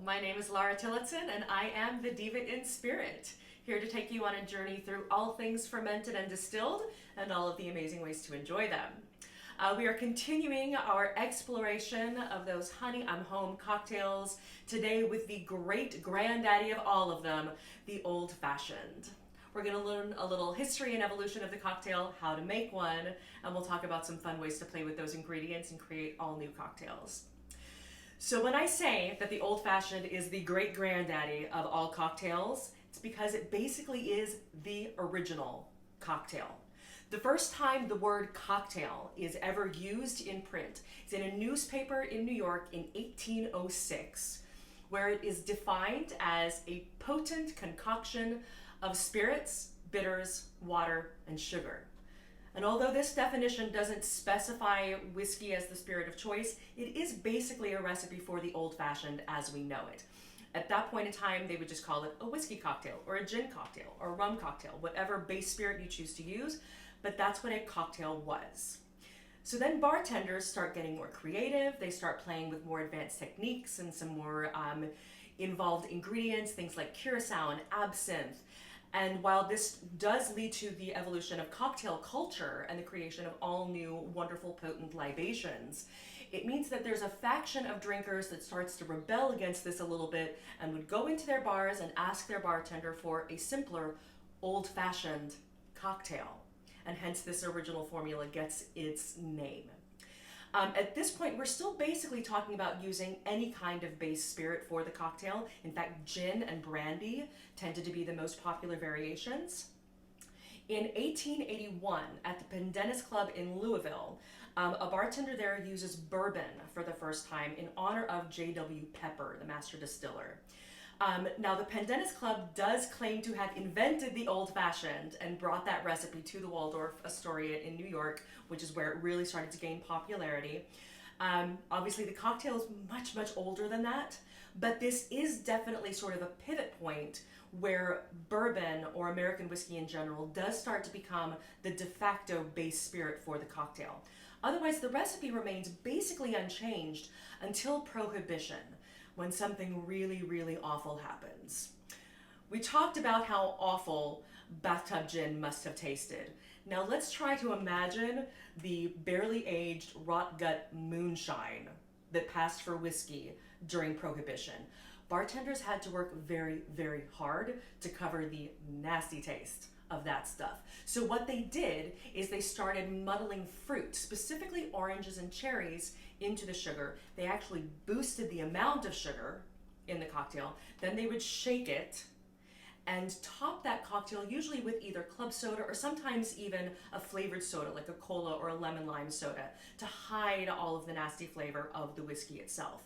my name is Laura Tillotson and I am the Diva in Spirit, here to take you on a journey through all things fermented and distilled and all of the amazing ways to enjoy them. We are continuing our exploration of those honey I'm home cocktails today with the great granddaddy of all of them, the old fashioned. We're going to learn a little history and evolution of the cocktail, how to make one, and we'll talk about some fun ways to play with those ingredients and create all new cocktails. So when I say that the old fashioned is the great granddaddy of all cocktails, it's because it basically is the original cocktail. The first time the word cocktail is ever used in print is in a newspaper in New York in 1806, where it is defined as a potent concoction of spirits, bitters, water, and sugar. And although this definition doesn't specify whiskey as the spirit of choice, it is basically a recipe for the old-fashioned as we know it. At that point in time, they would just call it a whiskey cocktail, or a gin cocktail, or a rum cocktail, whatever base spirit you choose to use, but that's what a cocktail was. So then bartenders start getting more creative, they start playing with more advanced techniques and some more involved ingredients, things like curacao and absinthe. And while this does lead to the evolution of cocktail culture and the creation of all new wonderful potent libations, it means that there's a faction of drinkers that starts to rebel against this a little bit and would go into their bars and ask their bartender for a simpler, old-fashioned cocktail. And hence this original formula gets its name. At this point, we're still basically talking about using any kind of base spirit for the cocktail. In fact, gin and brandy tended to be the most popular variations. In 1881, at the Pendennis Club in Louisville, a bartender there uses bourbon for the first time in honor of J.W. Pepper, the master distiller. Now, the Pendennis Club does claim to have invented the old-fashioned and brought that recipe to the Waldorf Astoria in New York, which is where it really started to gain popularity. Obviously, the cocktail is much, much older than that, but this is definitely sort of a pivot point where bourbon, or American whiskey in general, does start to become the de facto base spirit for the cocktail. Otherwise, the recipe remains basically unchanged until Prohibition, when something really, really awful happens. We talked about how awful bathtub gin must have tasted. Now let's try to imagine the barely aged rot gut moonshine that passed for whiskey during Prohibition. Bartenders had to work very, very hard to cover the nasty taste of that stuff. So what they did is they started muddling fruit, specifically oranges and cherries, into the sugar. They actually boosted the amount of sugar in the cocktail. Then they would shake it and top that cocktail usually with either club soda or sometimes even a flavored soda like a cola or a lemon lime soda to hide all of the nasty flavor of the whiskey itself.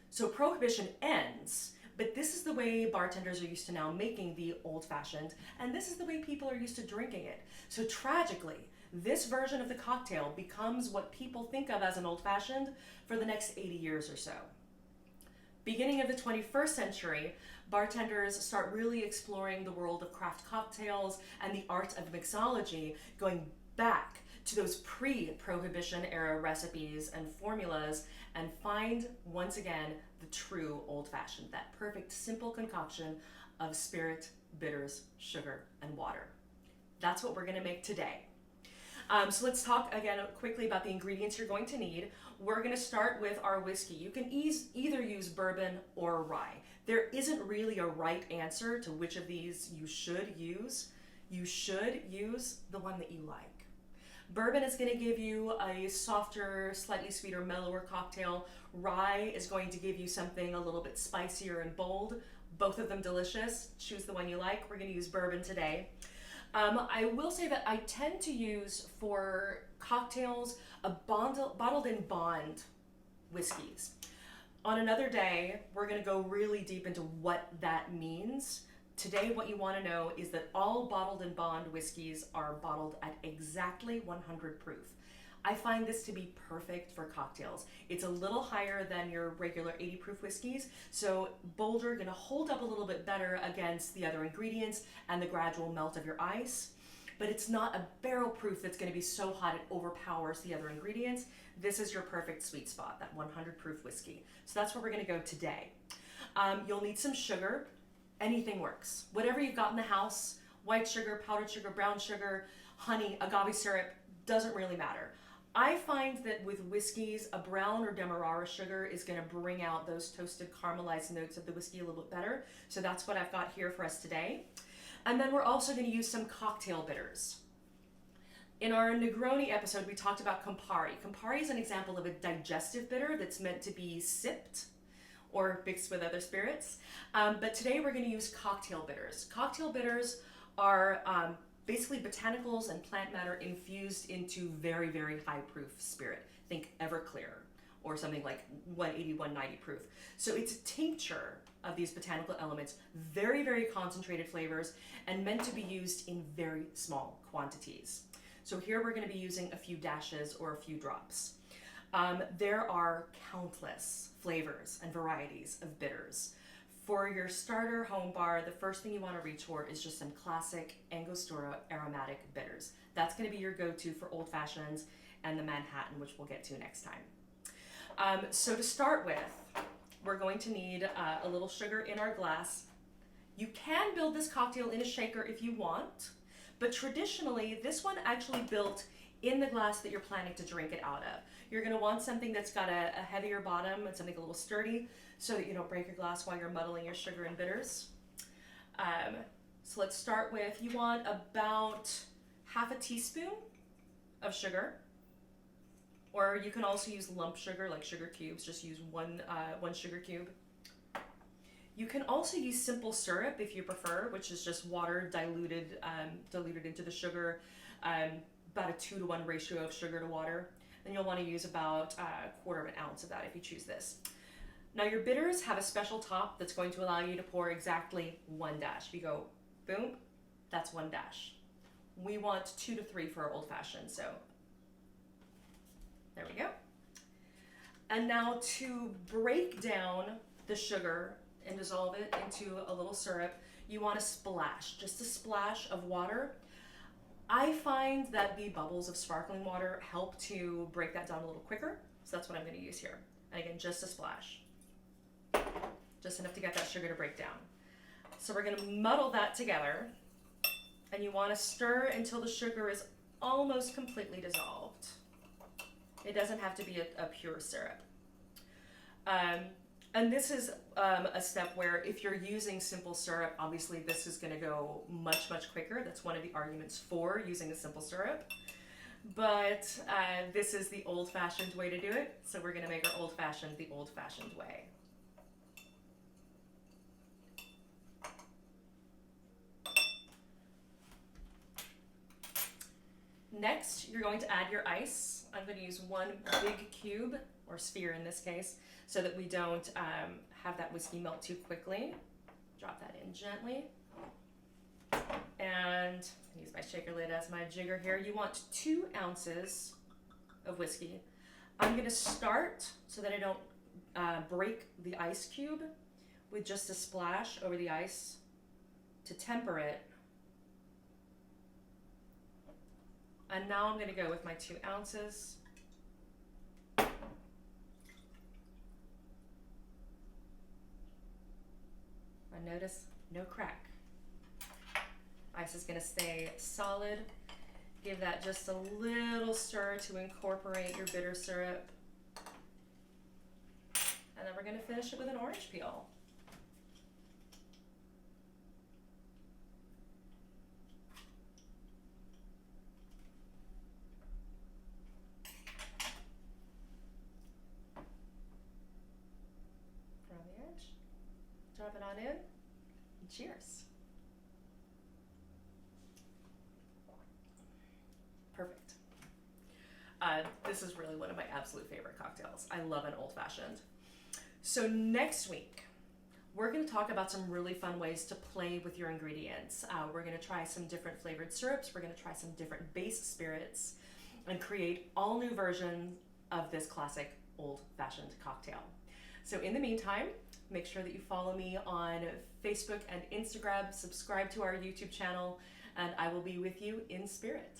So Prohibition ends, but this is the way bartenders are used to now making the old-fashioned, and this is the way people are used to drinking it. So tragically, this version of the cocktail becomes what people think of as an old-fashioned for the next 80 years or so. Beginning of the 21st century, bartenders start really exploring the world of craft cocktails and the art of mixology, going back to those pre-Prohibition era recipes and formulas and find, once again, the true old-fashioned, that perfect simple concoction of spirit, bitters, sugar, and water. That's what we're going to make today. So let's talk again quickly about the ingredients you're going to need. We're going to start with our whiskey. You can either use bourbon or rye. There isn't really a right answer to which of these you should use. You should use the one that you like. Bourbon is going to give you a softer, slightly sweeter, mellower cocktail. Rye is going to give you something a little bit spicier and bold. Both of them delicious. Choose the one you like. We're going to use bourbon today. I will say that I tend to use for cocktails a bottled in bond whiskeys. On another day, we're going to go really deep into what that means. Today, what you want to know is that all bottled in bond whiskeys are bottled at exactly 100 proof. I find this to be perfect for cocktails. It's a little higher than your regular 80 proof whiskeys, so bolder, gonna hold up a little bit better against the other ingredients and the gradual melt of your ice. But it's not a barrel proof that's gonna be so hot it overpowers the other ingredients. This is your perfect sweet spot, that 100 proof whiskey. So that's where we're gonna go today. You'll need some sugar. Anything works. Whatever you've got in the house, white sugar, powdered sugar, brown sugar, honey, agave syrup, doesn't really matter. I find that with whiskeys, a brown or demerara sugar is going to bring out those toasted caramelized notes of the whiskey a little bit better. So that's what I've got here for us today. And then we're also going to use some cocktail bitters. In our Negroni episode, we talked about Campari. Campari is an example of a digestive bitter that's meant to be sipped or mixed with other spirits. But today we're going to use cocktail bitters. Cocktail bitters are basically botanicals and plant matter infused into very, very high proof spirit. Think Everclear or something like 180, 190 proof. So it's a tincture of these botanical elements, very, very concentrated flavors, and meant to be used in very small quantities. So here we're going to be using a few dashes or a few drops. There are countless flavors and varieties of bitters. For your starter home bar, the first thing you want to reach for is just some classic Angostura aromatic bitters. That's going to be your go-to for old fashions and the Manhattan, which we'll get to next time. So to start with, we're going to need a little sugar in our glass. You can build this cocktail in a shaker if you want, but traditionally this one actually built in the glass that you're planning to drink it out of. You're going to want something that's got a heavier bottom and something a little sturdy so that you don't break your glass while you're muddling your sugar and bitters. So let's start with, you want about half a teaspoon of sugar, or you can also use lump sugar like sugar cubes, just use one sugar cube. You can also use simple syrup if you prefer, which is just water diluted into the sugar, about a 2-to-1 ratio of sugar to water. Then you'll want to use about a quarter of an ounce of that if you choose this. Now your bitters have a special top that's going to allow you to pour exactly 1 dash. If you go boom, that's 1 dash. We want 2 to 3 for our old fashioned, so there we go. And now to break down the sugar and dissolve it into a little syrup, you want a splash, just a splash of water. I find that the bubbles of sparkling water help to break that down a little quicker, so that's what I'm going to use here. And again, just a splash. Just enough to get that sugar to break down. So we're going to muddle that together, and you want to stir until the sugar is almost completely dissolved. It doesn't have to be a pure syrup. And this is a step where if you're using simple syrup, obviously this is going to go much, much quicker. That's one of the arguments for using a simple syrup. But this is the old-fashioned way to do it, so we're going to make our old-fashioned the old-fashioned way. Next, you're going to add your ice. I'm going to use 1 big cube, or sphere in this case, so that we don't have that whiskey melt too quickly. Drop that in gently. And use my shaker lid as my jigger here. You want 2 ounces of whiskey. I'm going to start so that I don't break the ice cube with just a splash over the ice to temper it. And now I'm going to go with my 2 ounces. And notice no crack. Ice is going to stay solid. Give that just a little stir to incorporate your bitter syrup. And then we're going to finish it with an orange peel. Around the edge. Drop it on in. And cheers. Perfect. This is really one of my absolute favorite cocktails. I love an old-fashioned. So next week, we're going to talk about some really fun ways to play with your ingredients. We're going to try some different flavored syrups. We're going to try some different base spirits and create all new versions of this classic old-fashioned cocktail. So in the meantime, make sure that you follow me on Facebook and Instagram, subscribe to our YouTube channel, and I will be with you in spirit.